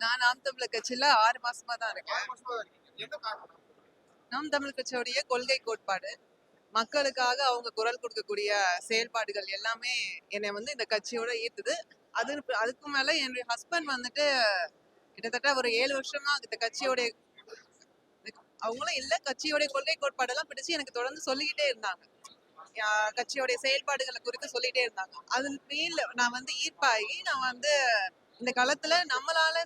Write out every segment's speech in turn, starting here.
நான் நாம் தமிழர் கட்சியில 6 மாசமா தான் இருக்கேன். 6 மாசமா தான் இருக்கீங்க. என்ன காரணம்? நாம் தமிழர் கட்சியோடைய கொள்கை கோட்பாடு, மக்களுக்காக அவங்க குரல் கொடுக்கக்கூடிய செயல்பாடுகள் எல்லாமே என்னை வந்து இந்த கட்சியோட ஈர்த்தது. அதுக்கு மேல என்னுடைய ஹஸ்பண்ட் வந்துட்டு கிட்டத்தட்ட ஒரு 7 வருஷமா இந்த கட்சியோடைய அவங்களும் இல்ல கட்சியோடைய கொள்கை கோட்பாடெல்லாம் பிடிச்சு எனக்கு தொடர்ந்து சொல்லிக்கிட்டே இருந்தாங்க. கட்சியோடைய செயல்பாடுகளை குறித்து சொல்லிட்டே இருந்தாங்க. அதன் பேர்ல நான் வந்து ஈர்ப்பாகி நான் வந்து இந்த காலத்துல நம்மளால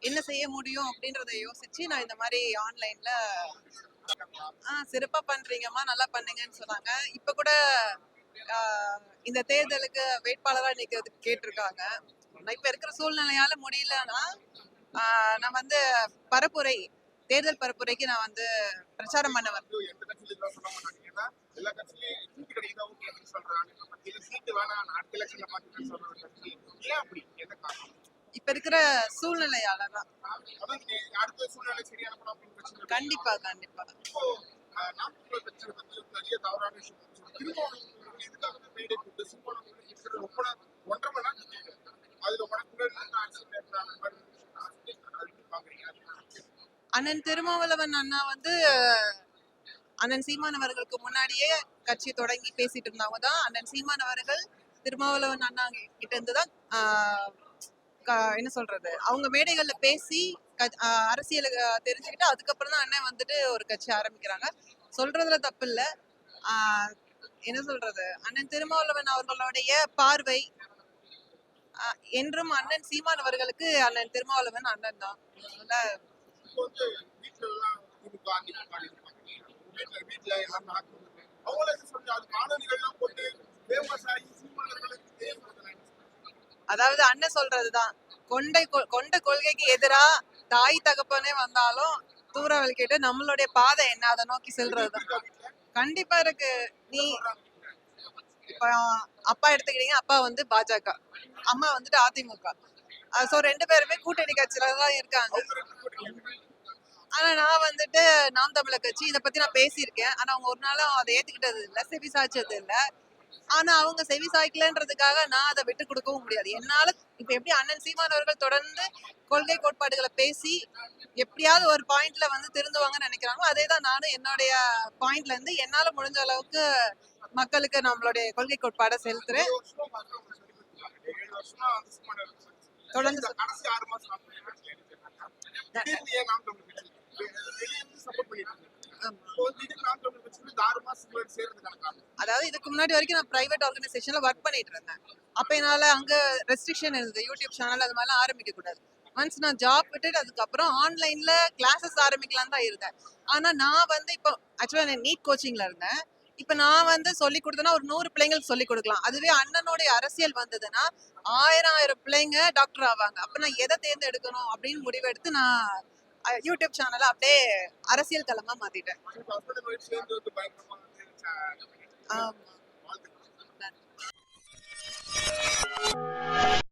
என்ன செய்ய முடியும் அப்படின்றத யோசிச்சு நான் இந்த மாதிரி ஆன்லைன்ல சிறப்பா பண்றீங்கம்மா, நல்லா பண்ணுங்கன்னு சொன்னாங்க. இப்ப கூட இந்த தேர்தலுக்கு வேட்பாளரா நிக்கிறதுக்கு கேட்டிருக்காங்க. இப்ப இருக்கிற சூழ்நிலையால முடியலன்னா நான் வந்து பரப்புரை தேர்தல் பரப்புரைக்கு நான் வந்து பிரச்சாரம் பண்ண வந்து இப்ப இருக்கிற சூழ்நிலையாலதான். கண்டிப்பா கண்டிப்பா அண்ணன் திருமாவளவன் அண்ணா வந்து அண்ணன் சீமான் அவர்களுக்கு முன்னாடியே கட்சி தொடங்கி பேசிட்டு இருந்தவங்க தான். அண்ணன் சீமான் அவர்கள் திருமாவளவன் அண்ணா கிட்ட இருந்துதான் என்ன சொல்றது, அவங்க மேடைகள்ல பேசி அரசியல தெரிஞ்சுக்கிட்டு அதுக்கப்புறம் தான் அண்ணன் வந்துட்டு ஒரு கட்சி ஆரம்பிக்கிறாங்க. சொல்றதுல தப்பு இல்ல. என்ன சொல்றது, அண்ணன் திருமாவளவன் அவர்களுடைய பார்வை என்றும் அண்ணன் சீமான் அவர்களுக்கு அண்ணன் திருமாவளவன் அண்ணன் தான். அதாவது அண்ணன் சொல்றதுதான், கொண்ட கொள்கைக்கு எதிரா தாய் தகப்பனே வந்தாலும் தூரவல் கேட்டு நம்மளுடைய பாதை என்ன அதை நோக்கி செல்றதுதான். கண்டிப்பா இருக்கு. நீ இப்ப அப்பா எடுத்துக்கிட்டீங்க, அப்பா வந்து பாஜக, அம்மா வந்துட்டு அதிமுக. சோ 2 பேருமே கூட்டணி கட்சியில தான் இருக்காங்க. ஆனா நான் வந்துட்டு நாம் தமிழர் கட்சி இதை பத்தி நான் பேசியிருக்கேன். ஆனா அவங்க ஒரு நாளும் அதை ஏத்துக்கிட்டது இல்ல, செவி சாய்ச்சது இல்ல. ஆனா அவங்க செவி சாய்க்கலன்றதுக்காக நான் அதை விட்டு கொடுக்கவும் முடியாது. என்னால இப்ப எப்படி அண்ணன் சீமான் அவர்கள் தொடர்ந்து கொள்கை கோட்பாடுகளை பேசி எப்படியாவது ஒரு பாயிண்ட்ல வந்து திருந்துவாங்கன்னு நினைக்கிறாங்களோ, அதே தான் நானும் என்னுடைய பாயிண்ட்ல இருந்து என்னால முடிஞ்ச அளவுக்கு மக்களுக்கு நம்மளுடைய கொள்கை கோட்பாடை செலுத்துறேன். தொடர்ந்து அதாவது இதுக்கு முன்னாடி வரைக்கும் நான் பிரைவேட் ஆர்கனைசேஷன்ல ஒர்க் பண்ணிட்டு இருந்தேன். அப்ப என்னால அங்க ரெஸ்ட்ரிக்ஷன் இருந்தது, யூடியூப் சேனல் அது மாதிரிலாம் ஆரம்பிக்க கூடாது. ஒன்ஸ் நான் ஜாப் விட்டுட்டு அதுக்கப்புறம் ஆன்லைன்ல கிளாஸஸ் ஆரம்பிக்கலாம் தான் இருந்தேன். ஆனா நான் வந்து இப்போ ஆக்சுவலா நான் நீட் கோச்சிங்ல இருந்தேன். இப்ப நான் வந்து சொல்லி கொடுத்தேன்னா ஒரு 100 பிள்ளைங்களுக்கு சொல்லி கொடுக்கலாம். அதுவே அண்ணனுடைய அரசியல் வந்ததுன்னா 1000 பிள்ளைங்க டாக்டர் ஆவாங்க. அப்ப நான் எதை தேர்ந்தெடுக்கணும் அப்படின்னு முடிவெடுத்து நான் யூடியூப் சேனலை அப்படியே அரசியல் களமா மாத்திட்டேன். ஆமா.